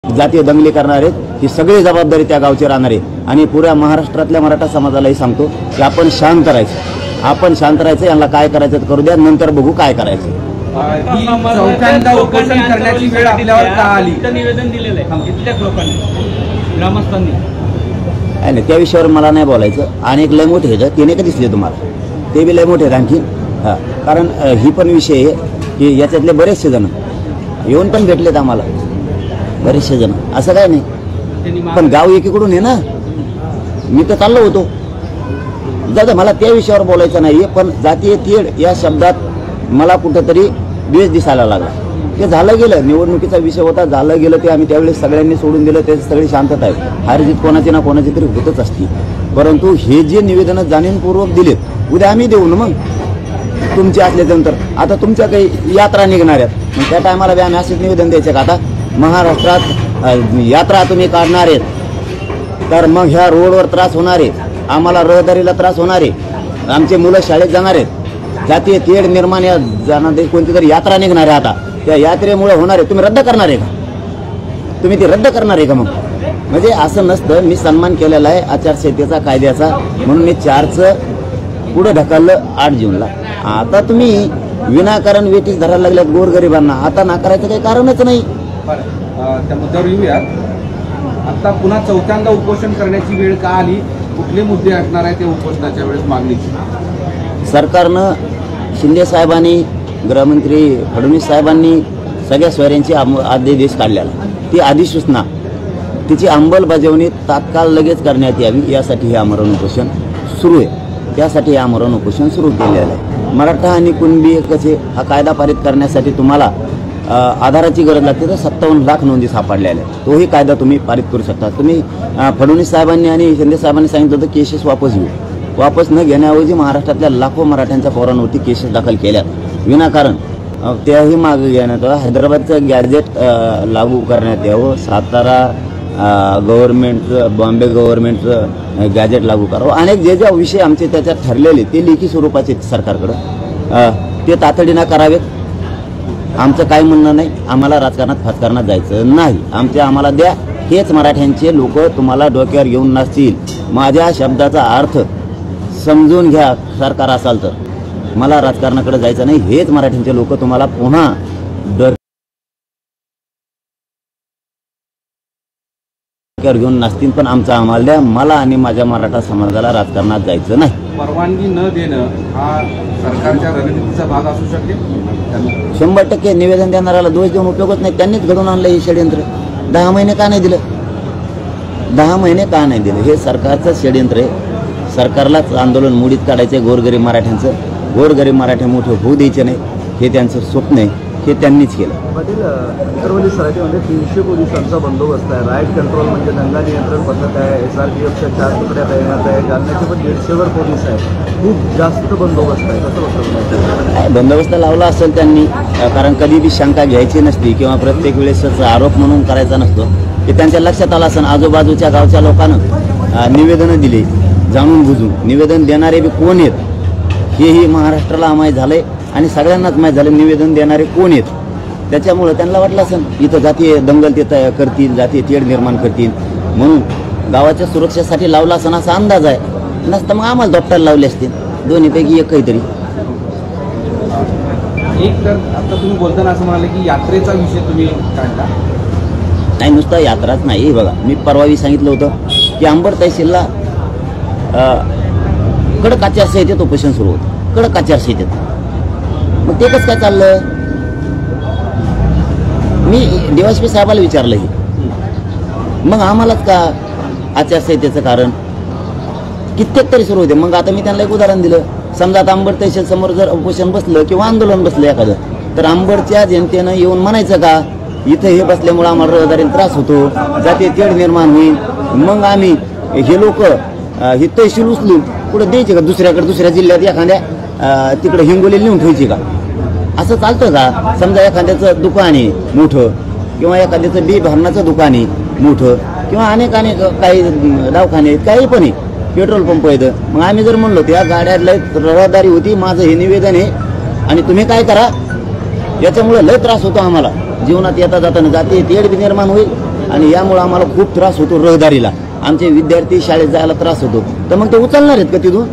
जातीय दंगली करणारे ही सगळी जबाबदारी त्या गावची राहणार आहे आणि पुऱ्या महाराष्ट्रातल्या मराठा समाजालाही सांगतो की आपण शांत राहायचं, आपण शांत राहायचं, यांना काय करायचं ते करू द्या, नंतर बघू काय करायचं। चौथ्यांदा उपोषण करण्याची वेळ आपल्यावर का आली? निवेदन दिलेलं आहे कित्येक लोकांनी, ग्रामस्थांनी। नाही त्या विषयावर मला नाही बोलायचं। अनेक लय मोठे आहेत, ते नाही का दिसले तुम्हाला, ते बी लय मोठे आहेत आणखी। हां, कारण ही पण विषय आहे की याच्यातले बरेचसे जण येऊन पण भेटलेत आम्हाला, बरेचसे जण, असं काय नाही। पण गाव एकीकडून आहे ना, मी तर चाललो होतो दादा, मला त्या विषयावर बोलायचं नाही। पण जातीय तेढ या शब्दात मला कुठंतरी द्वेष दिसायला लागला। ते झालं गेलं, निवडणुकीचा विषय होता, झालं गेलं ते आम्ही त्यावेळेस सगळ्यांनी सोडून दिलं, ते सगळी शांतता आहे। हारजीत कोणाची ना कोणाची तरी होतच असती, परंतु हे जे निवेदनं जाणीवपूर्वक दिलेत, उद्या आम्ही देऊ ना मग तुमचे असल्यानंतर। आता तुमच्या काही यात्रा निघणार आहेत, मग त्या टायमाला बी आम्ही असेच निवेदन द्यायचे का? आता महाराष्ट्रात यात्रा तुम्ही काढणार आहेत तर मग ह्या रोडवर त्रास होणार आहे, आम्हाला रहदारीला त्रास होणार आहे, आमचे मुलं शाळेत जाणार आहेत, जातीय तेढ निर्माण या जाणार, कोणती तरी यात्रा निघणार आहे, आता त्या यात्रेमुळे होणार आहे, तुम्ही रद्द करणार आहे का? तुम्ही ती रद्द करणार आहे का? मग म्हणजे असं नसतं। मी सन्मान केलेला आहे आचारसंहितेचा, कायद्याचा, म्हणून मी 4चं पुढे ढकललं 8 जूनला। आता तुम्ही विनाकारण वेटीस धरायला लागल्यात गोरगरिबांना, आता नाकारायचं काही कारणच नाही। त्या मुद्द्यावर येऊयात। आता पुन्हा चौथ्यांदा उपोषण करण्याची वेळ का आली? कुठले मुद्दे असणार आहे ते उपोषणाच्या वेळेस मागणीची? सरकारनं, शिंदे साहेबांनी, गृहमंत्री फडणवीस साहेबांनी सगळ्या सोयऱ्यांची आदेश काढलेला, ती अधिसूचना तिची अंमलबजावणी तात्काळ लगेच करण्यात यावी यासाठी हे आमरण उपोषण सुरू आहे। त्यासाठी हे आमरण उपोषण सुरू केलेलं आहे। मराठा आणि कुणबी एकचे हा कायदा पारित करण्यासाठी तुम्हाला आधाराची गरज लागते, तर 57 लाख नोंदी सापडलेल्या आहेत, तोही कायदा तुम्ही पारित करू शकता। तुम्ही फडणवीस साहेबांनी आणि शिंदे साहेबांनी सांगितलं होतं केसेस वापस घेऊ, वापस न घेण्याऐवजी महाराष्ट्रातल्या लाखो मराठ्यांच्या पोरांवरती केसेस दाखल केल्यात विनाकारण, त्याही मागे घेण्यात यावं। हैदराबादचं गॅजेट लागू करण्यात यावं, सातारा गव्हर्नमेंटचं, बॉम्बे गव्हर्नमेंटचं गॅजेट लागू करावं। अनेक जे जे विषय आमचे त्याच्यात ठरलेले ते लेखी स्वरूपाचे सरकारकडं, ते तातडीनं करावेत। आमचं काय म्हणणं नाही, आम्हाला राजकारणात फाजकारणात जायचं नाही, आम्हाला द्या, हेच मराठ्यांचे लोक तुम्हाला डोक्यावर घेऊन नसतील। माझ्या शब्दाचा अर्थ समजून घ्या, सरकार असाल तर मला राजकारणाकडे जायचं नाही, हेच मराठ्यांचे लोक तुम्हाला पुन्हा डोक्यावर घेऊन नसतील, पण आमचा आम्हाला द्या, मला आणि माझ्या मराठा समाजाला राजकारणात जायचं नाही। परवानगी न देणं हा सरकारच्या रणनीतीचा भाग असू शकेल? 100% निवेदन देणाऱ्याला दोष देऊन उपयोगच नाही, त्यांनीच घडून आणलं हे षडयंत्र। 10 महिने का नाही दिलं? 10 महिने का नाही दिलं? हे सरकारचं षडयंत्र आहे। सरकारलाच आंदोलन मुडीत काढायचं आहे गोरगरीब मराठ्यांचं, गोरगरीब मराठे मोठे होऊ द्यायचे नाही, हे त्यांचं स्वप्न आहे, हे त्यांनीच केलं। पाटील, विक्रोळी सराटीमध्ये 300 पोलिसांचा बंदोबस्त आहे, राईट कंट्रोल म्हणजे दंगा नियंत्रण पथक आहे, SRPFच्या 4 तुकड्या तैनात आहे, जालन्याचे पण 150वर पोलीस आहे, खूप जास्त बंदोबस्त आहे, कसं वाटतं? बंदोबस्त लावला असेल त्यांनी, कारण कधी बी शंका घ्यायची नसती किंवा प्रत्येक वेळेस आरोप म्हणून करायचा नसतो, की त्यांच्या लक्षात आलं असेल आजूबाजूच्या गावच्या लोकांना निवेदनं दिली, जाणून बुजून निवेदन देणारे बी कोण आहेत हेही महाराष्ट्राला माहीत झालंय आणि सगळ्यांनाच माहीत झालं निवेदन देणारे कोण आहेत। त्याच्यामुळं त्यांना वाटलं असेल इथं जातीय दंगल ते करतील, जातीय तेढ निर्माण करतील, म्हणून गावाच्या सुरक्षेसाठी लावला असं असा अंदाज आहे, नसतं मग आम्हाला दप्तर लावले असतील, दोन्हीपैकी एक काहीतरी। एक तर आता तुम्ही बोलताना असं म्हणाले की यात्रेचा विषय तुम्ही काढला नाही, नुसता यात्राच नाही। बघा, मी परवाही सांगितलं होतं की अंबड तहसीलला कडक आचारसंहितेत उपोषण सुरू होतं, कडक आचारसंहितेत, मग ते कसं काय चाललं? मी DSP साहेबाला विचारलं की मग आम्हालाच का आचारसंहितेचं कारण? कित्येक तरी सुरू होते। मग आता मी त्यांना एक उदाहरण दिलं, समजा आता अंबड तहसील समोर जर उपोषण बसलं किंवा आंदोलन बसलं एखादं, तर अंबडच्या जनतेनं येऊन म्हणायचं का इथं हे बसल्यामुळे आम्हाला रहदारीला त्रास होतो, जातीय तेढ निर्माण होईल, मग आम्ही हे लोक हे तहसील उचलून पुढे द्यायचे का दुसऱ्याकडे, दुसऱ्या जिल्ह्यात एखाद्या तिकडे हिंगोलीला नेऊन ठेवायची का? असं चालतं का? समजा एखाद्याचं दुकान आहे मोठं किंवा एखाद्याचं बी भरणाचं दुकान आहे मोठं किंवा अनेक काही दवाखाने आहेत, काही पण आहे, पेट्रोल पंप आहेत, मग आम्ही जर म्हणलो त्या गाड्यात लय रहदारी होती, माझं हे निवेदन आहे आणि तुम्ही काय करा, याच्यामुळे लय त्रास होतो आम्हाला, जीवनात येता जाताना जातीय तेढ बी निर्माण होईल आणि यामुळं आम्हाला खूप त्रास होतो रहदारीला. आमचे विद्यार्थी शाळेत जायला त्रास होतो. तर मग ते उचलणार आहेत का तिथून?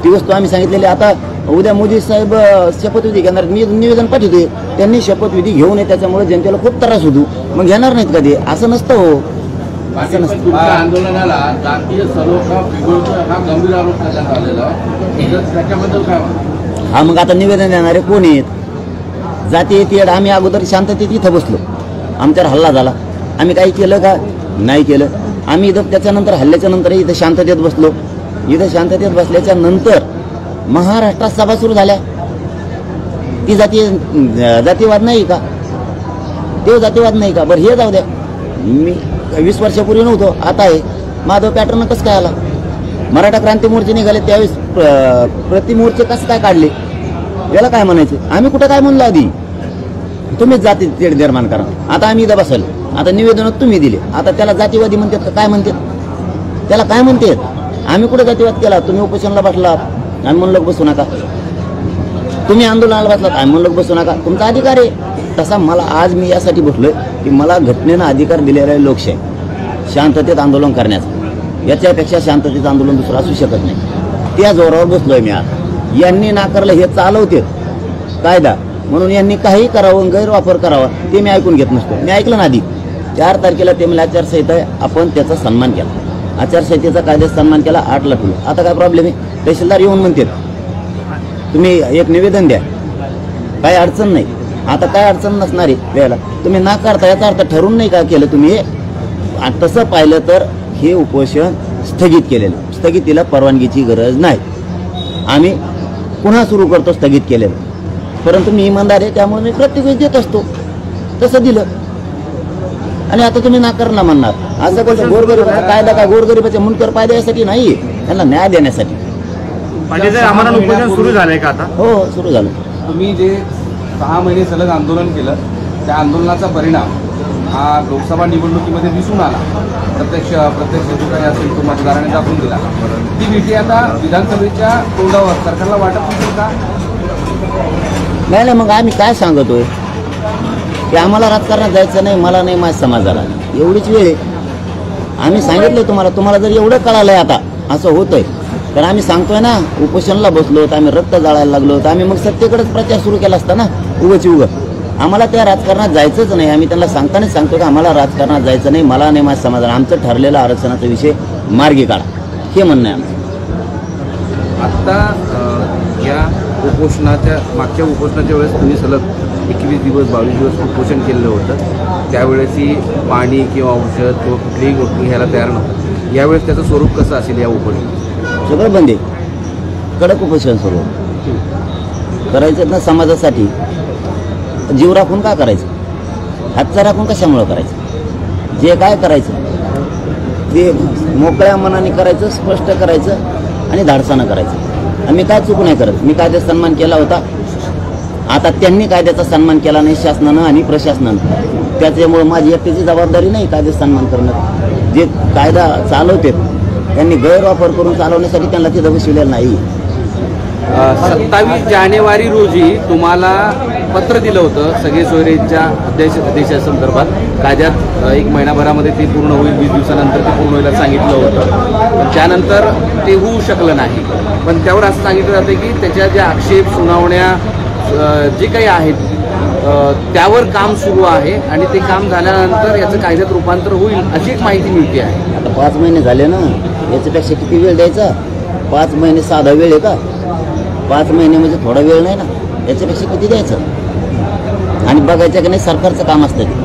ती वस्तू आम्ही सांगितलेली. आता उद्या मोदी साहेब शपथविधी घेणार, मी निवेदन पाठवतोय, त्यांनी शपथविधी घेऊ नये, त्याच्यामुळे जनतेला खूप त्रास होतो. मग घेणार नाहीत का ते? असं नसतं हो, असं नसतं. तुमच्या आंदोलनाला जातीय सलोखा बिघडतो हा गंभीर आरोप करण्यात आलेला आहे. त्याच्याबद्दल काय म्हणतो? हा, मग आता निवेदन देणारे कोण आहेत? जाती येते. आम्ही अगोदर शांततेत इथं बसलो, आमच्यावर हल्ला झाला, आम्ही काही केलं का? नाही केलं. आम्ही इथं त्याच्यानंतर हल्ल्याच्या नंतर इथं शांततेत बसलो. इथं शांततेत बसल्याच्या नंतर महाराष्ट्रात सभा सुरू झाल्या. ती जातीवाद नाही का? ते जातीवाद नाही का? बरं हे जाऊ द्या, मी 20 वर्षापूर्वी नव्हतो, आता आहे. माधव पॅटर्न कसं काय आला? मराठा क्रांती मोर्चे निघाले त्यावेळेस प्रतिमोर्चे कसं काय काढले? याला काय म्हणायचं? आम्ही कुठं काय म्हणलो? आधी तुम्हीच जाती तेढ निर्माण करा. आता आम्ही इथं बसलो, आता निवेदन तुम्ही दिले, आता त्याला जातीवादी म्हणतात का काय म्हणतात? त्याला काय म्हणतात? आम्ही कुठं जातीवाद केला? तुम्ही उपोषणाला बसलात, आम्ही म्हणलो बसू नका. तुम्ही आंदोलनाला बसलात, आम्ही म्हणलो बसू नका. तुमचा अधिकार आहे. तसा मला आज मी यासाठी बसलोय की मला घटनेनं अधिकार दिलेला आहे लोकशाही, शांततेत आंदोलन करण्याचं. याच्यापेक्षा शांततेत आंदोलन दुसरं असू शकत नाही. त्या जोरावर बसलोय मी आज. यांनी नाकारलं, हे चालवते कायदा म्हणून यांनी काही करावं, गैरवापर करावा, ते मी ऐकून घेत नसतो. मी ऐकलं ना आधी 4 तारखेला ते मला आचारसंहिता आहे, आपण त्याचा सन्मान केला, आचारसंहितेचा कायद्याचा सन्मान केला, 8ला ठेवलं. आता काय प्रॉब्लेम आहे? तहसीलदार येऊन म्हणतात तुम्ही एक निवेदन द्या, काही अडचण नाही. आता काय अडचण नसणार आहे वेळेला, तुम्ही नाकारता, याचा अर्थ ठरवून नाही का केलं तुम्ही हे? तसं पाहिलं तर हे उपोषण स्थगित केलेलं, स्थगितीला परवानगीची गरज नाही. आम्ही पुन्हा सुरू करतो स्थगित केलेलं, परंतु मी इमानदार आहे त्यामुळे मी प्रत्येक वेळेस देत असतो. तसं दिलं आणि आता तुम्ही नाकारला म्हणणार असं कसं? गोरगरिबाचा कायदा काय गोरगरिबाच्या मुनकर फायदा यासाठी नाही, त्यांना न्याय देण्यासाठी. आम्हाला उपोषण सुरू झालंय का आता? हो, सुरू झालं. तुम्ही जे 6 महिने सलग आंदोलन केलं, त्या आंदोलनाचा परिणाम हा लोकसभा निवडणुकीमध्ये दिसून आला. प्रत्यक्ष ठिकाणी असेल तो मतदाराने दाखवून दिला. ती भीती आता विधानसभेच्या तोंडावर सरकारला वाटत नसेल का? नाही. मग आम्ही काय सांगतोय की आम्हाला राजकारणात जायचं नाही, मला नाही, माझ्या समाजाला, एवढीच वेळ आहे. आम्ही सांगितलं तुम्हाला जर एवढं कळालंय आता असं होतंय तर आम्ही सांगतोय ना. उपोषणाला बसलो तर आम्ही रक्त जाळायला लागलो तर आम्ही मग सत्तेकडेच प्रचार सुरू केला असता ना. उगं आम्हाला त्या राजकारणात जायचंच नाही. आम्ही त्यांना सांगतानाच सांगतो की आम्हाला राजकारणात जायचं नाही, मला नाही, माझ्या समाजाला. आमचं ठरलेलं आरक्षणाचा विषय मार्गी काढा, हे म्हणणं आहे आमचं. आत्ता या उपोषणाच्या मागच्या उपोषणाच्या वेळेस तुम्ही सलग 21 दिवस 22 दिवस उपोषण केलेलं होतं. त्यावेळेसही पाणी किंवा औषध किंवा कुठलीही गोष्ट घ्यायला तयार नव्हतं. यावेळेस त्याचं स्वरूप कसं असेल या उपोषणाचं? सगळं बंद आहे, कडक उपोषण सुरू करायचं ना. समाजासाठी जीव राखून का करायचं? हातचा राखून कशामुळं करायचं? जे काय करायचं ते मोकळ्या मनाने करायचं, स्पष्ट करायचं आणि धाडसानं करायचं. आम्ही काय चूक नाही करत. मी कायद्याचा सन्मान केला होता, आता त्यांनी कायद्याचा सन्मान केला नाही शासनानं आणि प्रशासनानं. त्याच्यामुळं माझी एकट्याची जबाबदारी नाही कायद्याचा सन्मान करणं. जे कायदा चालवते त्यांनी गैरवापर करून चालवण्यासाठी त्यांना तिथं बसविलेलं नाही. 27 जानेवारी रोजी तुम्हाला पत्र दिलं होतं सगळे सोयरेंच्या अध्यादेशासंदर्भात. कायद्यात 1 महिनाभरामध्ये ते पूर्ण होईल, 20 दिवसानंतर ते पूर्ण होईल सांगितलं होतं. पण त्यानंतर ते होऊ शकलं नाही. पण त्यावर असं सांगितलं जातं की त्याच्या ज्या आक्षेप सुनावण्या जे काही आहेत त्यावर काम सुरू आहे आणि ते काम झाल्यानंतर याचं कायद्यात रूपांतर होईल अशी एक माहिती मिळते आहे. आता 5 महिने झाले ना, याच्यापेक्षा किती वेळ द्यायचा? 5 महिने साधा वेळ आहे का? 5 महिने म्हणजे थोडा वेळ नाही ना, याच्यापेक्षा किती द्यायचं? आणि बघायचं की नाही सरकारचं काम असतं ते.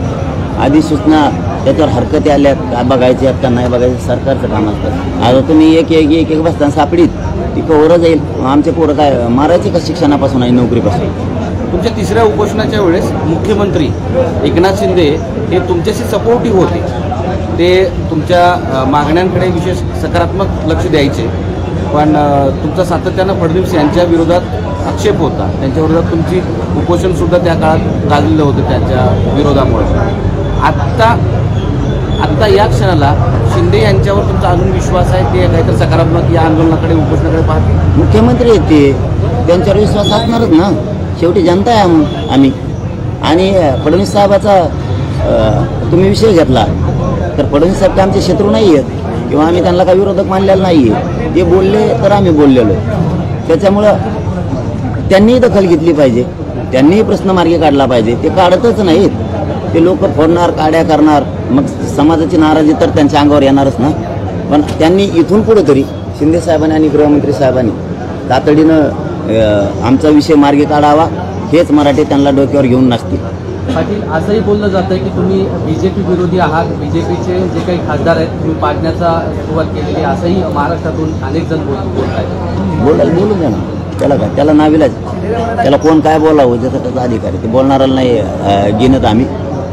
अधिसूचना त्याच्यावर हरकती आल्यात का बघायच्या का नाही बघायचं, सरकारचं काम असतं. आता तुम्ही एक बसताना सापडीत ती कवर जाईल. आमचे पोरं काय मारायचे का शिक्षणापासून आणि नोकरीपासून? तुमच्या 3ऱ्या उपोषणाच्या वेळेस मुख्यमंत्री एकनाथ शिंदे हे तुमच्याशी सपोर्टिव्ह होते. ते तुमच्या मागण्यांकडे विशेष सकारात्मक लक्ष द्यायचे. पण तुमचा सातत्यानं फडणवीस यांच्या विरोधात आक्षेप होता. त्यांच्या विरोधात तुमची उपोषणसुद्धा त्या काळात गाजलेलं होतं त्यांच्या विरोधामुळे. आत्ता या क्षणाला शिंदे यांच्यावर तुमचा अजून विश्वास आहे? ते काहीतरी सकारात्मक या आंदोलनाकडे उपोषणाकडे पाहते? मुख्यमंत्री आहेत ते, त्यांच्यावर विश्वास असणारच ना. शेवटी जनता आहे आम्ही. आणि फडणवीस साहेबाचा तुम्ही विषय घेतला तर फडणवीस साहेब आमचे शत्रू नाही आहेत किंवा आम्ही त्यांना काही विरोधक मानलेला नाही आहे. ते बोलले तर आम्ही बोललेलो. त्याच्यामुळं त्यांनीही दखल घेतली पाहिजे, त्यांनीही प्रश्न मार्गी काढला पाहिजे. ते काढतच नाहीत. ते लोक फोडणार, काड्या करणार, मग समाजाची नाराजी तर त्यांच्या अंगावर येणारच ना. पण त्यांनी इथून पुढे तरी शिंदे साहेबांनी आणि गृहमंत्री साहेबांनी तातडीनं आमचा विषय मार्गी काढावा. हेच मराठी त्यांना डोक्यावर घेऊन नसतील. पाटील, असंही बोललं जातं की तुम्ही बीजेपी विरोधी आहात, बीजेपीचे जे काही खासदार आहेत तुम्ही पाडण्याचा सुरुवात केलेली, असंही महाराष्ट्रातून अनेक जण बोलत आहेत. बोलून द्या ना. त्याला काय, त्याला नाविलाज. त्याला कोण काय बोलावं ज्याचा त्याचा अधिकार आहे. ते बोलणाऱ्याला नाही गिनत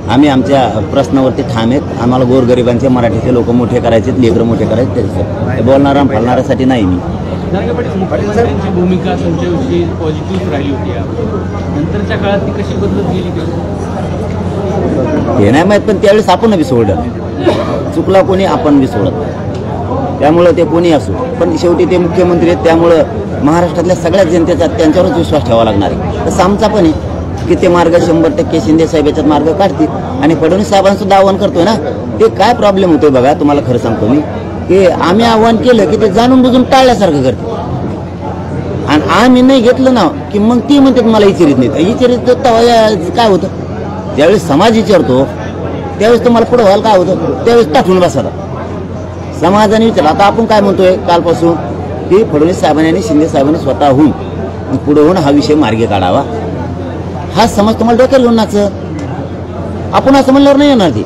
आम्ही आमच्या प्रश्नावरती ठाम आहेत. आम्हाला गोरगरिबांचे मराठीचे लोक मोठे करायचे, लेकरं मोठे करायचे. त्याच्यासाठी बोलणारा फलणाऱ्यासाठी नाही मी. मुख्यमंत्र्यांची भूमिका तुमच्याविषयी पॉझिटिव्ह राहिली होती, नंतरच्या काळात ती कशी बदलत गेली? हे नाही माहीत, पण त्यावेळेस आपण बी सोडलं. चुकला कोणी, आपण बी सोडत. त्यामुळं ते कोणी असो, पण शेवटी ते मुख्यमंत्री आहेत. त्यामुळं महाराष्ट्रातल्या सगळ्या जनतेचा त्यांच्यावरच विश्वास ठेवावा लागणार आहे. तसं आमचा पण आहे की ते मार्ग 100% शिंदे साहेब याच्यात मार्ग काढतील. आणि फडणवीस साहेबांना सुद्धा आव्हान करतोय ना. ते काय प्रॉब्लेम होतोय बघा, तुम्हाला खरं सांगतो मी, की आम्ही आव्हान केलं की ते जाणून बुजून टाळल्यासारखं करते. आणि आम्ही नाही घेतलं ना की मग ती म्हणतात मला विचारित नाही. विचारित काय होतं, ज्यावेळेस समाज विचारतो त्यावेळेस तुम्हाला पुढं व्हायला काय होतं, त्यावेळेस टाकून बसायला समाजाने विचारलं. आता आपण काय म्हणतोय कालपासून की फडणवीस साहेबांनी आणि शिंदे साहेबांनी स्वतःहून पुढे होऊन हा विषय मार्गी काढावा. हा समाज तुम्हाला डोक्याला घेऊन नाचं. आपण असं म्हणल्यावर नाही येणार. ती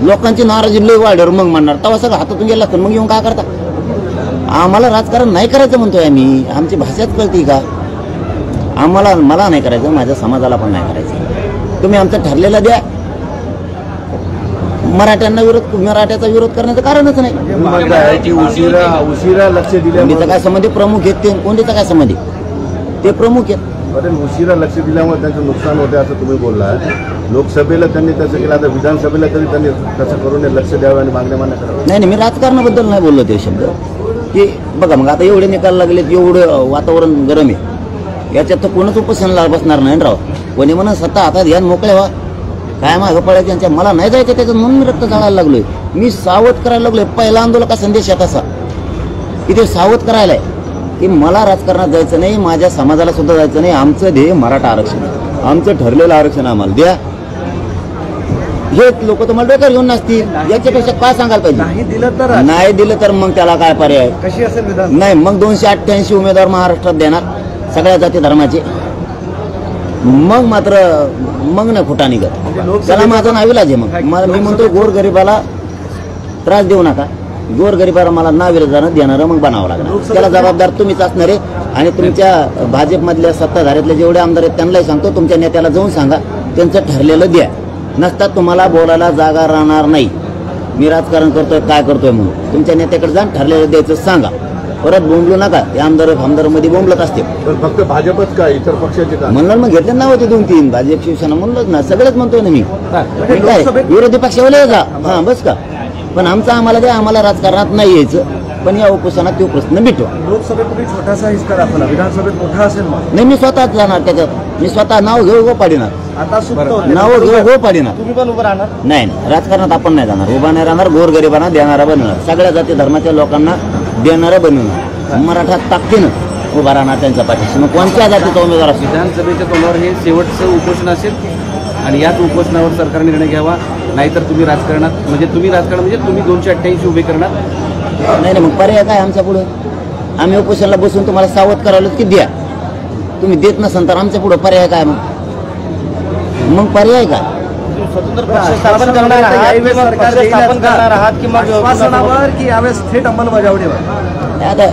लोकांची नाराजी लय वाढल्यावर मग म्हणणार, तेव्हा सगळं हातातून गेला तर मग येऊन काय करता. आम्हाला राजकारण नाही करायचं म्हणतोय आम्ही. आमची भाषाच कळते का मला नाही करायचं, माझ्या समाजाला पण नाही करायचं. तुम्ही आमचं ठरलेलं द्या. मराठ्याचा विरोध करण्याचं कारणच नाही. उशिरा लक्ष दिल्यामुळे कोणतीचा काय संबंधी प्रमुख आहेत ते, कोणतीचा काय संबंधी ते प्रमुख आहेत. उशिरा लक्ष दिल्यामुळे त्यांचं नुकसान होते असं तुम्ही बोलला. लोकसभेला त्यांनी तसं केलं, आता विधानसभेला तरी त्यांनी तसं करून लक्ष द्यावं आणि मागण्या मान्य करावं. नाही, मी राजकारणाबद्दल नाही बोललो ते शब्द. की बघा मग आता एवढे निकाल लागलेत, एवढं वातावरण गरम आहे, याच्यात तर कोणच उपोषणाला बसणार नाही राव. कोणी म्हणा सत्ता हातात घ्या मोकळे व्हा, काय मागं पडायचं त्यांच्या. मला नाही जायचं त्याच्यात म्हणून मी रक्त जाळायला लागलोय. मी सावध करायला लागलोय. पहिला आंदोलका संदेश आहे तसा की ते सावध करायला आहे की मला राजकारणात जायचं नाही, माझ्या समाजाला सुद्धा जायचं नाही. आमचं ध्येय मराठा आरक्षण, आमचं ठरलेलं आरक्षण आम्हाला द्या. हे लोक तुम्हाला डोक्यावर घेऊन नसतील. याच्यापेक्षा काय सांगायला पाहिजे. नाही दिलं तर मग त्याला काय पर्याय कशी असेल नाही. मग 288 उमेदवार महाराष्ट्रात देणार सगळ्या जाती धर्माचे. मग मात्र मग नाही फुटा निघत. त्याला माझा नाविलाज आहे. मग मी म्हणतो गोरगरिबाला त्रास देऊ नका. गोरगरिबाला मला नाविलाजानं देणारं मग बनावं लागणार. त्याला जबाबदार तुम्हीच असणार आहे. आणि तुमच्या भाजपमधल्या सत्ताधाऱ्यातले जेवढे आमदार आहेत त्यांनाही सांगतो, तुमच्या नेत्याला जाऊन सांगा त्यांचं ठरलेलं द्या. नसतात तुम्हाला बोलायला जागा राहणार नाही. मी राजकारण करतोय काय करतोय म्हणून तुमच्या नेत्याकडे जाऊन ठरलेलं द्यायचं सांगा. परत बोंबलू नका. ते आमदार मध्ये बोंबलत असते. फक्त भाजपच का, इतर पक्षाचे का म्हणलं मग घेतले नाव होते 2-3 भाजप शिवसेना म्हणलंच ना. सगळंच म्हणतोय ना मी. काय विरोधी पक्षावाले जा हा बस का. पण आम्हाला द्या. आम्हाला राजकारणात नाही यायचं. पण या उपोषणात तो प्रश्न मिटवा. लोकसभेपूर्वी छोटासा हिस्सा दाखवला, विधानसभेत मोठा असेल मग. नाही, मी स्वतःच जाणार त्याच्यात. मी स्वतः नाव घेऊ गो पाडीणार. आता नाव घेऊ गो पाडीणार. तुम्ही पण उभं राहणार नाही, राजकारणात आपण नाही जाणार. उभा नाही राहणार. गोरगरिबांना देणारा बनवणार. सगळ्या जाती धर्माच्या लोकांना देणारा बनवणार. मराठा ताकदीनं उभा राहणार त्यांच्या पाठीशी. मग कोणत्या जातीचा उमेदवार असेल. विधानसभेच्या तोंडावर हे शेवटचं उपोषण असेल आणि याच उपोषणावर सरकार निर्णय घ्यावा. नाहीतर तुम्ही राजकारणात म्हणजे तुम्ही 288 उभे करणार. नाही, मग पर्याय काय आमच्या पुढे. आम्ही उपोषणाला बसून तुम्हाला सावध करावलं की द्या. तुम्ही देत नसाल तर आमच्या पुढे पर्याय काय. मग पर्याय काय. स्वतंत्र पक्ष स्थापन करणार आहात की मग की यावेळेस थेट अंमलबजावणीवर. आता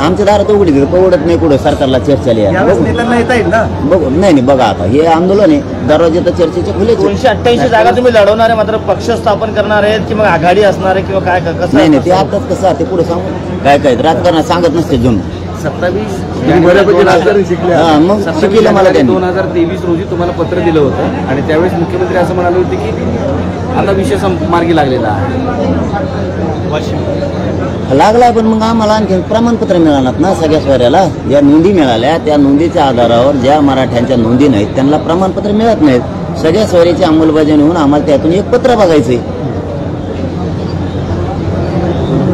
आमच्या दारात उघडी पवडत नाही कुठं सरकारला चर्चा नेत्यांना येता येईल ना. बघू. नाही बघा आता हे आंदोलन आहे. दरवाजे तर चर्चेचे खुले. 288 जागा तुम्ही लढवणार आहे, मात्र पक्ष स्थापन करणार आहेत की मग आघाडी असणार आहे किंवा काय कसं. नाही ते आताच कसं आहे ते पुढे सांगू काय राजकारणात सांगत नसते जून. 27 बऱ्यापैकी राजकारण शिकले. हा मग शिकलं मला त्यांनी. 2023 रोजी तुम्हाला पत्र दिलं होतं आणि त्यावेळेस मुख्यमंत्री असं म्हणाले होते की आता विषय मार्गी लागलेला आहे. लागलाय. पण मग आम्हाला आणखी प्रमाणपत्र मिळालं ना सगळ्या सोयऱ्याला. ज्या नोंदी मिळाल्या त्या नोंदीच्या आधारावर ज्या मराठ्यांच्या नोंदी नाहीत त्यांना प्रमाणपत्र मिळत नाहीत. सगळ्या सोयरीची अंमलबजावणी होऊन आम्हाला त्यातून एक पत्र बघायचंय.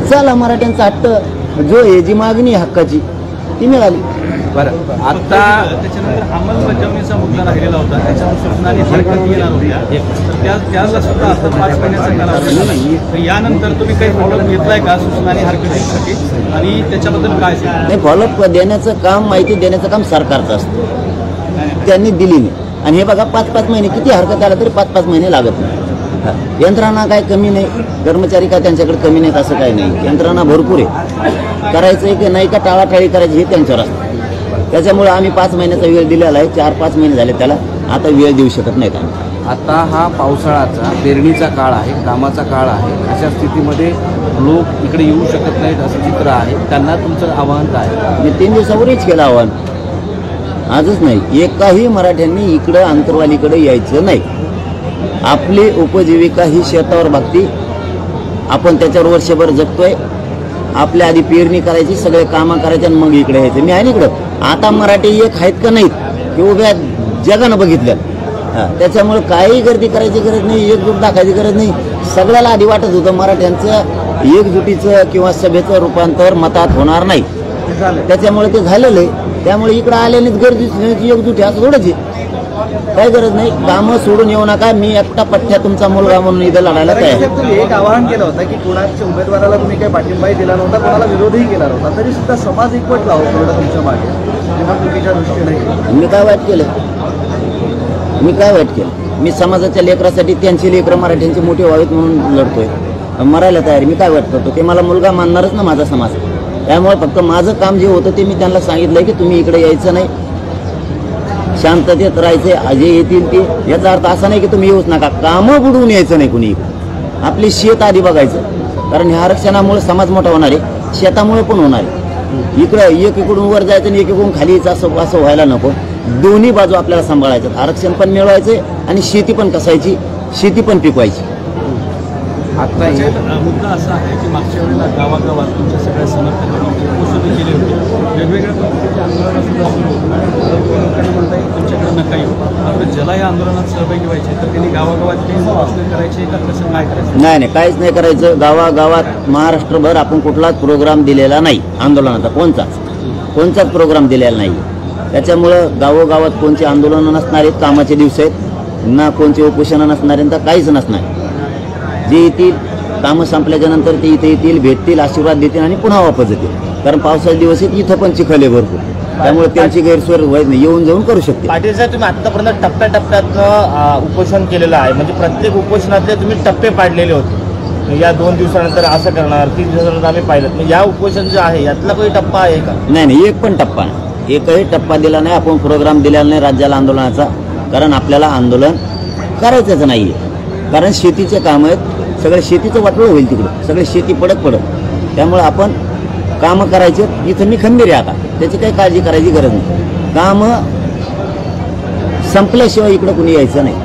चला मराठ्यांचा हट्ट जो आहे, जी मागणी आहे हक्काची ती मिळाली. बरं, आता त्याच्यानंतर अंमलबजावणीचा मुद्दा राहिलेला होता, त्याच्यावर सूचनाने हरकत येणार होत्या, तर त्याला सुद्धा आता 5 महिन्याचा कालावधी झाला. तर यानंतर तुम्ही काही फॉलोअप घेतलाय का सूचनाने हरकतीसाठी, आणि त्याच्याबद्दल काय सांगाल? नाही, फॉलोअप देण्याचं काम, माहिती देण्याचं काम सरकारचं असतं. त्यांनी दिली नाही. आणि हे बघा 5-5 महिने, किती हरकत आला तरी 5-5 महिने लागत नाही. यंत्रणा काय कमी नाही, कर्मचारी काय त्यांच्याकडे कमी नाहीत असं काही नाही. यंत्रणा भरपूर आहे. करायचं आहे की नाही का टाळाटाळी करायची हे त्यांच्यावर असतं. त्याच्यामुळे आम्ही 5 महिन्याचा वेळ दिलेला आहे. 4-5 महिने झाले त्याला, आता वेळ देऊ शकत नाहीत आम्ही. आता हा पावसाळ्याचा पेरणीचा काळ आहे, कामाचा काळ आहे. अशा स्थितीमध्ये लोक इकडे येऊ शकत नाहीत असं चित्र आहे. त्यांना तुमचं आव्हान काय आहे? मी 3 दिवसापूर्वीच केलं आव्हान, आजच नाही. एकाही मराठ्यांनी इकडं आंतरवालीकडे यायचं नाही. आपली उपजीविका ही शेतावर भागती, आपण त्याच्यावर वर्षभर जगतोय. आपल्या आधी पेरणी करायची, सगळे कामं करायचे आणि मग इकडे यायचं. मी आहे ना इकडं. आता मराठी एक आहेत का नाहीत हे उभ्या जगानं बघितलं. त्याच्यामुळे काही गर्दी करायची गरज नाही, एकजूट दाखायची गरज नाही. सगळ्याला आधी वाटत होतं मराठ्यांचं एकजुटीचं किंवा सभेचं रूपांतर मतात होणार नाही. त्याच्यामुळे ते झालेलं आहे. त्यामुळे इकडं आल्यानेच गर्दी एकजुटी असं थोडंच आहे. काही गरज नाही. कामं सोडून येऊ नका. मी एकटा पठ्ठ्या तुमचा मुलगा म्हणून इथं लढायला तयार. तुम्ही एक आवाहन केलं होतं की कोणाच्या उमेदवाराला तुम्ही काही पाठिंबाही दिला नव्हता, कोणाला विरोधही केला नव्हता, तरी सुद्धा समाज एकवटला होता तुमच्या मागे निवडणुकीच्या दृष्टीने. मी काय वाईट केलं? मी समाजाच्या लेकरासाठी त्यांची लेकरं मराठ्यांची मोठी व्हावीत म्हणून लढतोय, मरायला तयार. मी काय वाईट करतो? ते मला मुलगा मानणारच ना माझा समाज. त्यामुळे फक्त माझं काम जे होतं ते मी त्यांना सांगितलंय की तुम्ही इकडे यायचं नाही, शांततेत राहायचे. जे येतील ते. याचा अर्थ असा नाही की तुम्ही येऊच नका, कामं बुडवून यायचं नाही कुणी. आपली शेत आधी बघायचं, कारण ह्या आरक्षणामुळे समाज मोठा होणार आहे, शेतामुळे पण होणार आहे. इकडं एकीकडून वर जायचं आणि एकीकडून खाली यायचं असं व्हायला नको. दोन्ही बाजू आपल्याला सांभाळायचं. आरक्षण पण मिळवायचं आणि शेती पण कसायची, शेती पण पिकवायची. आता मुद्दा असा आहे की मागच्या वेळेला गावागावात तुमच्या सगळ्या समर्थकांनी उपोषणं केली होती, वेगवेगळ्या पद्धतीच्या आंदोलनं सुद्धा सुरू होती. लोकांना म्हणता येईल तुमच्याकडे नका येऊ. मात्र ज्याला या आंदोलनात सहभागी व्हायचे तर त्यांनी गावागावात काही उपोषणं करायचे का, कसं काय करायचं? नाही, काहीच नाही करायचं. गावागावात महाराष्ट्रभर आपण कुठलाच प्रोग्राम दिलेला नाही आंदोलनाचा, कोणताच प्रोग्राम दिलेला नाही. त्याच्यामुळं गावोगावात कोणते आंदोलनं नसणार आहेत, कामाचे दिवस आहेत ना, कोणते उपोषणं नसणार आहेत, तर काहीच नसणार. जे येतील कामं संपल्याच्या नंतर ते इथे येतील, भेटतील, आशीर्वाद देतील आणि पुन्हा वापस येतील. कारण पावसाचे दिवस आहेत, इथं पण चिखल आहे भरपूर. त्यामुळे त्यांची गैरसोय व्हायच नाही, येऊन जाऊन करू शकते. पाटील साहेब, तुम्ही आतापर्यंत टप्प्याटप्प्यातनं उपोषण केलेलं आहे, म्हणजे प्रत्येक उपोषणातले तुम्ही टप्पे पाडलेले होते. या 2 दिवसानंतर असं करणार, 3 दिवसानंतर आम्ही पाहिलं. म्हणजे या उपोषण जे आहे यातला काही टप्पा आहे का? नाही, एक पण टप्पा नाही. एकही टप्पा दिला नाही. आपण प्रोग्राम दिलेला नाही राज्याला आंदोलनाचा, कारण आपल्याला आंदोलन करायचंच नाही आहे. कारण शेतीचे काम आहेत, सगळं शेतीचं वाटोळं होईल तिकडं, सगळे शेती पडत. त्यामुळे आपण कामं करायचे. इथं मी खंबीर आहे आता, त्याची काही काळजी करायची गरज नाही. कामं संपल्याशिवाय इकडं कुणी यायचं नाही.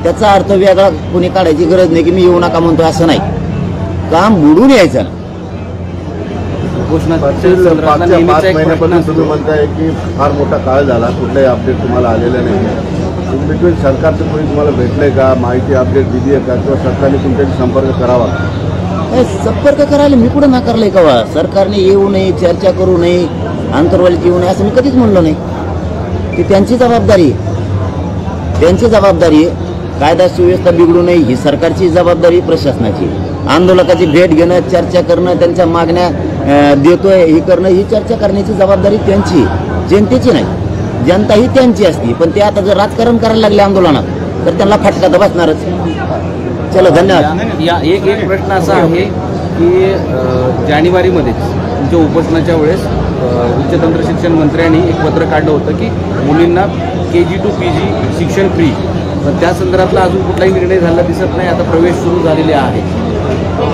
त्याचा अर्थ वेगळा कुणी काढायची गरज नाही की मी येऊ नका म्हणतो, असं नाही. काम बुडून यायचं नाही. मागच्या 5 महिन्यापासून तुम्ही म्हणताय की फार मोठा काळ झाला, कुठलाही अपडेट तुम्हाला आलेलं नाही. बिटवीन सरकारचं कोणी तुम्हाला भेटलंय का, माहिती अपडेट दिली आहे का, किंवा सरकारने तुमच्याशी संपर्क करावा? संपर्क करायला मी कुठं नाकारलंय का? सरकारने येऊ नये, चर्चा करू नये, आंतरवालीत येऊ नये असं मी कधीच म्हणलो नाही. ती त्यांची जबाबदारी आहे. कायदा सुव्यवस्था बिघडू नये ही सरकारची जबाबदारी, प्रशासनाची. आंदोलकाची भेट घेणं, चर्चा करणं, त्यांच्या मागण्या देतोय ही करणं, ही चर्चा करण्याची जबाबदारी त्यांची, जनतेची नाही. जनता ही त्यांची असते. पण ते आता जर राजकारण करायला लागले आंदोलनात तर त्यांना फटका तर बसणारच. चलो, धन्यवाद. एक प्रश्न असा आहे की जानेवारीमध्येच तुमच्या उपोषणाच्या वेळेस उच्च तंत्र शिक्षण मंत्र्यांनी एक पत्र काढलं होतं की मुलींना KG to PG शिक्षण फ्री. पण त्या संदर्भातला अजून कुठलाही निर्णय झालेला दिसत नाही. आता प्रवेश सुरू झालेले आहे.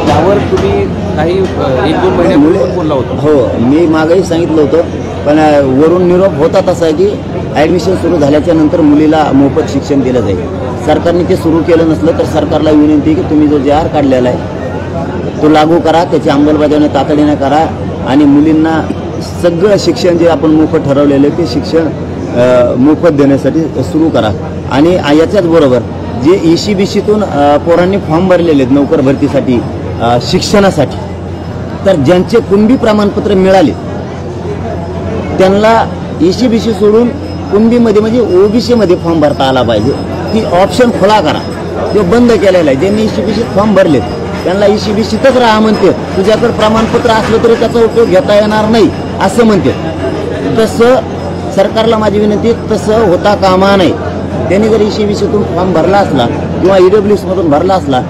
त्यावर तुम्ही काही 1-2 महिन्यापूर्वी बोलला होता. हो, मी मागेही सांगितलं होतं, पण वरून निरोप होता तसा की ॲडमिशन सुरू झाल्याच्या नंतर मुलीला मोफत शिक्षण दिलं जाईल. सरकारने ते सुरू केलं नसलं तर सरकारला विनंती की तुम्ही जो JR काढलेला आहे तो लागू करा, त्याची अंमलबजावणी तातडीने करा आणि मुलींना सगळं शिक्षण जे आपण मोफत ठरवलेलं आहे ते शिक्षण मोफत देण्यासाठी सुरू करा. आणि याच्याच बरोबर जे ECBCतून पोरांनी फॉर्म भरलेले आहेत नोकर भरतीसाठी, शिक्षणासाठी, तर ज्यांचे कुणबी प्रमाणपत्र मिळाले त्यांना ECBC सोडून कुणबीमध्ये म्हणजे OBCमध्ये फॉर्म भरता आला पाहिजे. ती ऑप्शन खुला करा, तो बंद केलेला आहे. ज्यांनी ECBCत फॉर्म भरलेत त्यांना ECBCतच राहा म्हणते. तुझ्याकडे प्रमाणपत्र असलं तरी त्याचा उपयोग घेता येणार नाही असं म्हणते. तसं सरकारला माझी विनंती, तसं होता कामा नाही. त्यांनी जर ECBCतून फॉर्म भरला असला किंवा EWSमधून भरला असला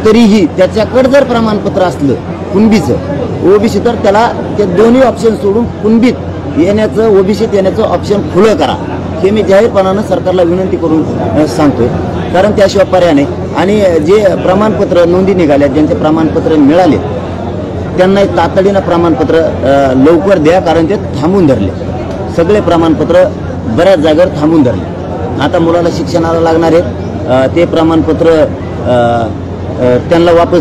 तरीही त्याच्याकडे जर प्रमाणपत्र असलं कुणबीचं OBC, तर त्याला ते दोन्ही ऑप्शन सोडून कुणबीत येण्याचं, OBCत येण्याचं ऑप्शन खुलं करा. हे मी जाहीरपणानं सरकारला विनंती करून सांगतोय, कारण त्याशिवाय पर्याय नाही. आणि जे प्रमाणपत्र नोंदी निघाल्या, ज्यांचे प्रमाणपत्र मिळाले त्यांना तातडीनं प्रमाणपत्र लवकर द्या, कारण ते थांबून धरले. सगळे प्रमाणपत्र बऱ्याच जागेवर थांबून धरले. आता मुलाला शिक्षणाला लागणार आहेत ते प्रमाणपत्र त्यांना वापस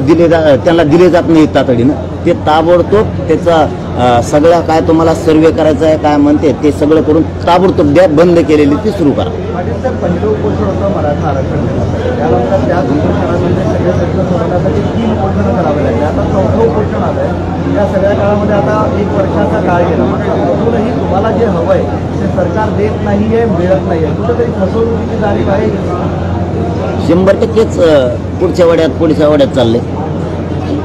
त्यांना दिले जात नाहीत तातडीनं. ते ताबडतोब त्याचा सगळा काय तुम्हाला सर्वे करायचा आहे काय म्हणते ते सगळं करून ताबडतोब द्या. बंद केलेली ती सुरू करा. पाटील साहेब, पहिलं उपोषण होतं मराठा आरक्षण देण्याचं. त्यानंतर त्याच उपोषणामध्ये सगळे प्रश्न सोडवण्यासाठी 3 उपोषणं करावे लागले. आता 4थं उपोषण आलं आहे. या सगळ्या काळामध्ये आता 1 वर्षाचा काळ गेला. अजूनही तुम्हाला जे हवं आहे ते सरकार देत नाही आहे, मिळत नाही आहे. कुठेतरी फसवणुकीची जाणीव आहे. 100%च पुढच्या वड्यात चालले.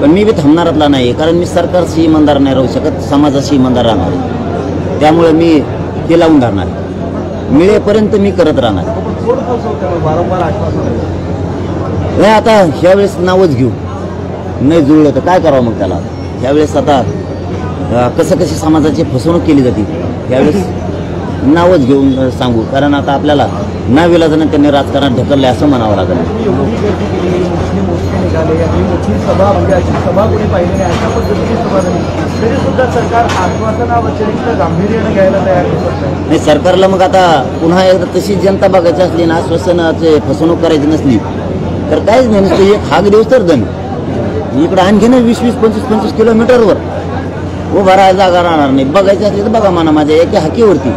पण मी बी थांबणारातला नाही, कारण मी सरकारशी इमानदार नाही राहू शकत, समाजाशी इमानदार राहणार आहे. त्यामुळे मी ते लावून धरणार आहे. मिळेपर्यंत मी करत राहणार. कोण फसवतं वारंवार आश्वासन? नाही, आता ह्यावेळेस नावच घेऊ, नाही जुळलं तर काय करावं मग त्याला. ह्यावेळेस आता कशी समाजाची फसवणूक केली जाते, ह्यावेळेस नावच घेऊन सांगू, कारण आता आपल्याला नाविलाजानं त्यांनी राजकारणात ढकलले असं म्हणावं लागेल. निघाले आणि मोठी सभा, म्हणजे अशी सभा कोणी पाहिली नाही, अशा पद्धतीची सभा झाली तरी सुद्धा सरकार आश्वासनाव्यतिरिक्त गांभीर्यानं घ्यायला तयार नाही. सरकारला मग आता पुन्हा एकदा तशी जनता बघायची असली ना, आश्वासनाचे फसवणूक करायची नसली तर काहीच नाही. नुसतं एक हाक देऊच तर दम. इकडं आणखीन 20-20, 25-25 किलोमीटरवर उभा राहायला जागा राहणार नाही. बघायची असली तर बघा म्हणा माझ्या एका हाकीवरती.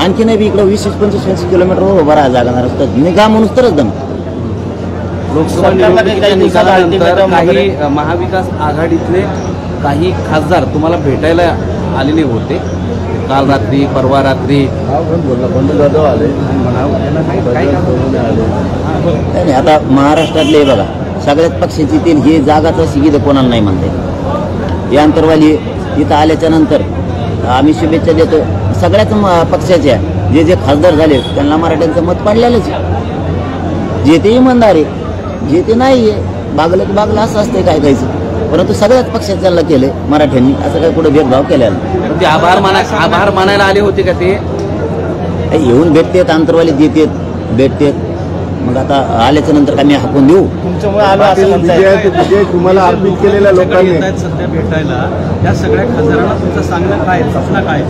आणखी नाही इकडं 20-25 किलोमीटरवर उभा राहायला जागा राहणार असतात. निघा म्हणूनच तरच दम. लोकसभा निवडणुकीच्या निकालानंतर काही महाविकास आघाडीतले काही खासदार तुम्हाला भेटायला आलेले होते काल रात्री, परवा रात्री. नाही, आता महाराष्ट्रातले बघा सगळ्याच पक्षाची ते हे जागाचं सिगीद कोणाला नाही म्हणते. या अंतरवाली इथं आल्याच्या नंतर आम्ही शुभेच्छा देतो सगळ्याच पक्षाच्या. जे खासदार झाले त्यांना मराठ्यांचं मत पडलेलंच. जे ते इमानदार आहे, जे ते नाही आहे बागलं की बागलं असं असतंय काय कायचं. परंतु सगळ्याच पक्षात त्यांना केलंय मराठ्यांनी, असं काही कुठं भेदभाव केलेला नाही. ते आभार मानायला आले होते का ते? येऊन भेटतेत, अंतरवाली देतेत, भेटतेत. मग आता आल्याच्या नंतर काय मी हाकून देऊ? तुमच्यामुळे आलो असं म्हणताय. तुम्हाला अर्पित केलेल्या लोकांनी सध्या भेटायला या सगळ्या खासदारांना तुमचं सांगणं काय, सूचना काय?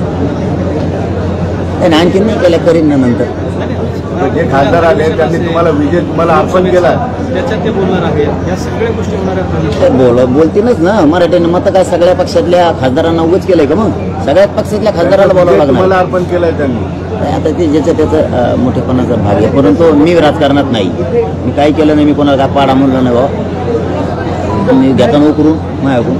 आणि आणखीन नाही केल्या, करीन ना नंतर. जे खासदार आले त्यांनी तुम्हाला अर्पण केला, त्याच्यात ते बोलणार आहेत. या सगळ्या गोष्टी होणार आहेत. बोलतीलच ना मराठ्यांनी. मत काय सगळ्या पक्षातल्या खासदारांना उगाच केलंय का? मग सगळ्याच पक्षातल्या खासदाराला बोलावं लागणार. तुम्हाला अर्पण केलंय त्यांनी. आता ते ज्याचं त्याचं मोठेपणाचा भाग आहे. परंतु मी राजकारणात नाही, मी काही केलं नाही. मी कोणाला काय पाडा म्हणलं नाही बाबा. मी घेताना उकरून माझ्याकडून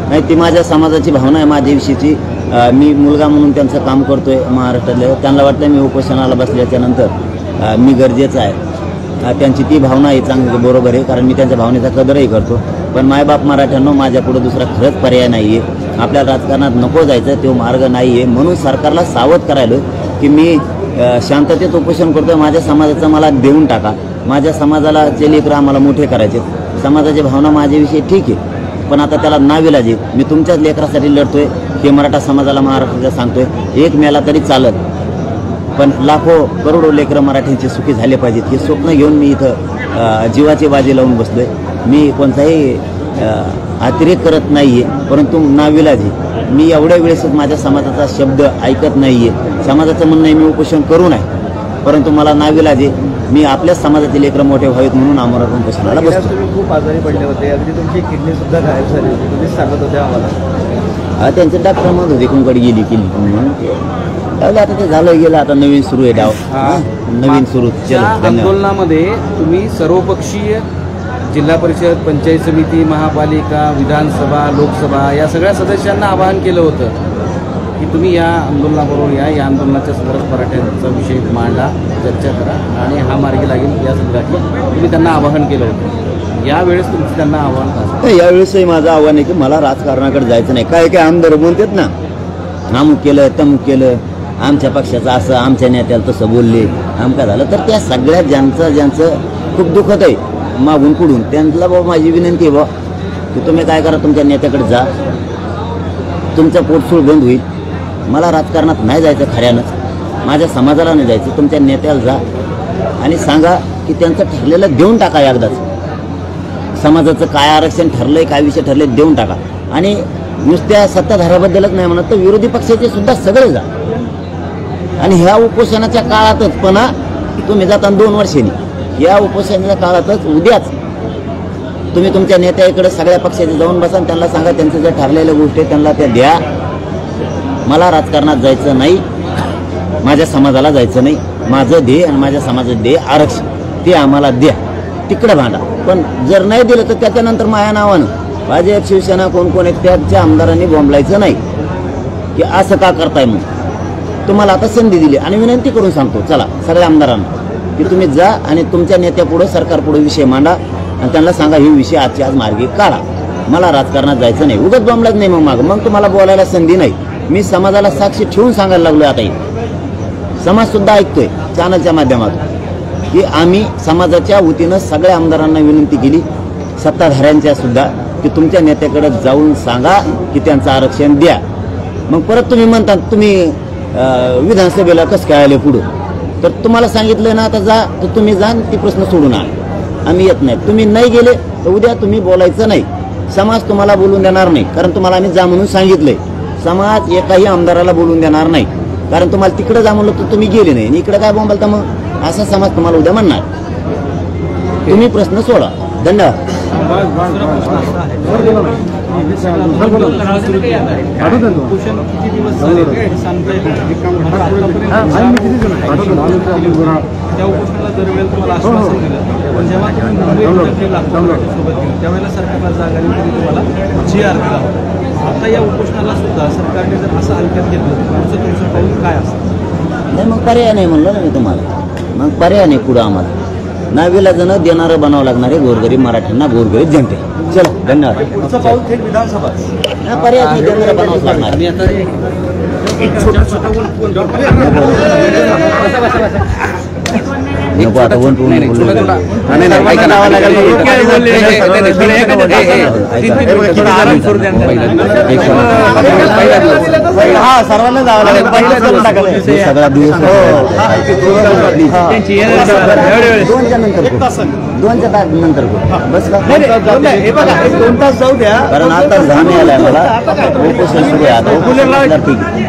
नाही. ती माझ्या समाजाची भावना आहे माझ्याविषयीची. मी मुलगा म्हणून त्यांचं काम करतोय महाराष्ट्रातल्या. त्यांना वाटतं मी उपोषणाला बसल्याच्या नंतर मी गरजेचं आहे. त्यांची ती भावना आहे, चांगली बरोबर आहे, कारण मी त्यांच्या भावनेचा कदरही करतो. पण मायबाप मराठ्यांनो, माझ्यापुढे दुसरा खरंच पर्याय नाही आहे. आपल्याला राजकारणात नको जायचं, तो मार्ग नाही आहे. म्हणून सरकारला सावध करायला की मी शांततेत उपोषण करतोय. माझ्या समाजाचं मला देऊन टाका. माझ्या समाजाला जे लेकरं आम्हाला मोठे करायचे, समाजाची भावना माझ्याविषयी ठीक आहे, पण आता त्याला नाविलाज आहे. मी तुमच्याच लेकरासाठी लढतोय, हे मराठा समाजाला महाराष्ट्राला सांगतोय. एक मेला तरी चालत, पण लाखो करोडो लेकरं मराठ्यांचे सुखी झाले पाहिजेत हे स्वप्न घेऊन मी इथं जीवाची बाजी लावून बसलोय. मी कोणताही अतिरेक करत नाही आहे, परंतु नाविलाज आहे. मी एवढ्या वेळेसच माझ्या समाजाचा शब्द ऐकत नाही आहे. समाजाचं म्हणणं आहे मी उपोषण करू नये, परंतु मला नाविलाज आहे. मी आपल्याच समाजातील लेकरं मोठे व्हावेत म्हणून आमरण उपोषणाला गेल्यास बसतो. तुम्ही खूप आजारी पडले होते, अगदी तुमची किडनी सुद्धा गायब झाली होती, तुम्हीच सांगत होते आम्हाला. त्यांचे डॉक्टर म्हणत होते कोणकडे गेली म्हणून त्यावेळेला आता ते झालं गेलं, आता नवीन सुरू आहे डाव. नवीन सुरू. त्या चलो धन्यवाद. आंदोलनामध्ये तुम्ही सर्वपक्षीय जिल्हा परिषद, पंचायत समिती, महापालिका, विधानसभा, लोकसभा या सगळ्या सदस्यांना आवाहन केलं होतं की तुम्ही या आंदोलनाबरोबर या आंदोलनाच्या संदर्भात मराठ्यांचा विषय मांडा, चर्चा करा आणि हा मार्गी लागेल या संदर्भात तुम्ही त्यांना आवाहन केलं होतं. यावेळेस तुमचं त्यांना आवाहन काय? तर यावेळेसही माझं आव्हान आहे की मला राजकारणाकडे जायचं नाही. काय काय आमदार म्हणतात ना, अमुक केलं तमुक केलं, आमच्या पक्षाचं असं, आमच्या नेत्याला तसं बोलले, आमका झालं. तर त्या सगळ्या ज्यांचं खूप दुखत आहे मागून पुढून, त्यांना बाबा माझी विनंती आहे की तुम्ही काय करा, तुमच्या नेत्याकडे जा, तुमचं पोटसूळ बंद होईल. मला राजकारणात नाही जायचं खऱ्यानंच, माझ्या समाजाला नाही जायचं. तुमच्या नेत्याला जा आणि सांगा की त्यांचं ठरलेलं देऊन टाका एकदाच. समाजाचं काय आरक्षण ठरलंय, काय विषय ठरले देऊन टाका. आणि नुसत्या सत्ताधाऱ्याबद्दलच नाही म्हणत तर विरोधी पक्षाचे सुद्धा सगळे जा. आणि ह्या उपोषणाच्या काळातच पुन्हा तुम्ही जाताना 2 वर्षांनी, या उपोषणाच्या काळातच उद्याच तुम्ही तुमच्या नेत्याकडे सगळ्या पक्षाचे जाऊन बसा आणि त्यांना सांगा त्यांचं ज्या ठरलेल्या गोष्टी त्यांना त्या द्या. मला राजकारणात जायचं नाही, माझ्या समाजाला जायचं नाही. माझं ध्येय आणि माझ्या समाजाचं ध्येय आरक्षण, ते आम्हाला द्या, तिकडं भांडा. पण जर नाही दिलं तर त्याच्यानंतर माझ्या नावानं भाजप, शिवसेना कोण आहेत त्याच्या आमदारांनी बोंबलायचं नाही की असं का करताय. मग तुम्हाला आता संधी दिली आणि विनंती करून सांगतो चला सगळ्या आमदारांना की तुम्ही जा आणि तुमच्या नेत्यापुढं सरकारपुढं विषय मांडा आणि त्यांना सांगा हे विषय आजच्या आज मार्गी काढा. मला राजकारणात जायचं नाही. उगाच बोंबलाच नाही मग तुम्हाला बोलायला संधी नाही. मी समाजाला साक्षी ठेवून सांगायला लागलो. आता समाज सुद्धा ऐकतोय चॅनलच्या माध्यमातून की आम्ही समाजाच्या वतीनं सगळ्या आमदारांना विनंती केली, सत्ताधाऱ्यांच्या सुद्धा, की तुमच्या नेत्याकडे जाऊन सांगा की त्यांचं आरक्षण द्या. मग परत तुम्ही म्हणता तुम्ही विधानसभेला कसं काय आले पुढं, तर तुम्हाला सांगितलं ना आता जा, तर तुम्ही जा ती प्रश्न सोडून आणा. आम्ही येत नाही. तुम्ही नाही गेले तर उद्या तुम्ही बोलायचं नाही. समाज तुम्हाला बोलून देणार नाही, कारण तुम्हाला आम्ही जा म्हणून सांगितलंय. समाज एकाही आमदाराला बोलून देणार नाही, कारण तुम्हाला तिकडे जा म्हणलं तर तुम्ही गेले नाही आणि इकडे काय बोंबलता मग असा समाज तुम्हाला उद्या म्हणणार. तुम्ही प्रश्न सोडा. धन्यवाद. उपोषण किती दिवस झाले हे सांगता येत नाही. त्या उपोषणाला दरवेळेला तुम्हाला आश्वासन दिलं, पण जेव्हा तुम्ही मुंबईमध्ये सोबत गेलं त्यावेळेला सरकारला जागा दिली, तुम्हाला GR दिला होता. आता या उपोषणाला सुद्धा सरकारने जर असं हलक्यात घेतलं तर तुमचं पाऊल काय असतं? नाही मग पर्याय नाही म्हणलं ना मी तुम्हाला. मग पर्याय नाही पुढं आम्हाला. नाविलाजानं देणारं बनावं लागणार आहे गोरगरीब मराठ्यांना, गोरगरीब जनते. चला धन्यवाद. पुढचं पाऊल थेट विधानसभा. नाही पर्याय नाही, देणारं बनावंच लागणार. आणि आता नको आता वन टू नाही, छोटा छोटा नाही, नाही, ऐका ना. आराम करू द्या. हा सर्वांना जावं लागेल. पहिलं करून टाकायला सगळा दिवस 2च्या नंतर करू. 2च्या नंतर करू. बस का? हे बघा 1-2 तास जाऊ द्या. कारण आता जाणे आलाय मला. उपोषण सुरू आहे आता. ठीक आहे.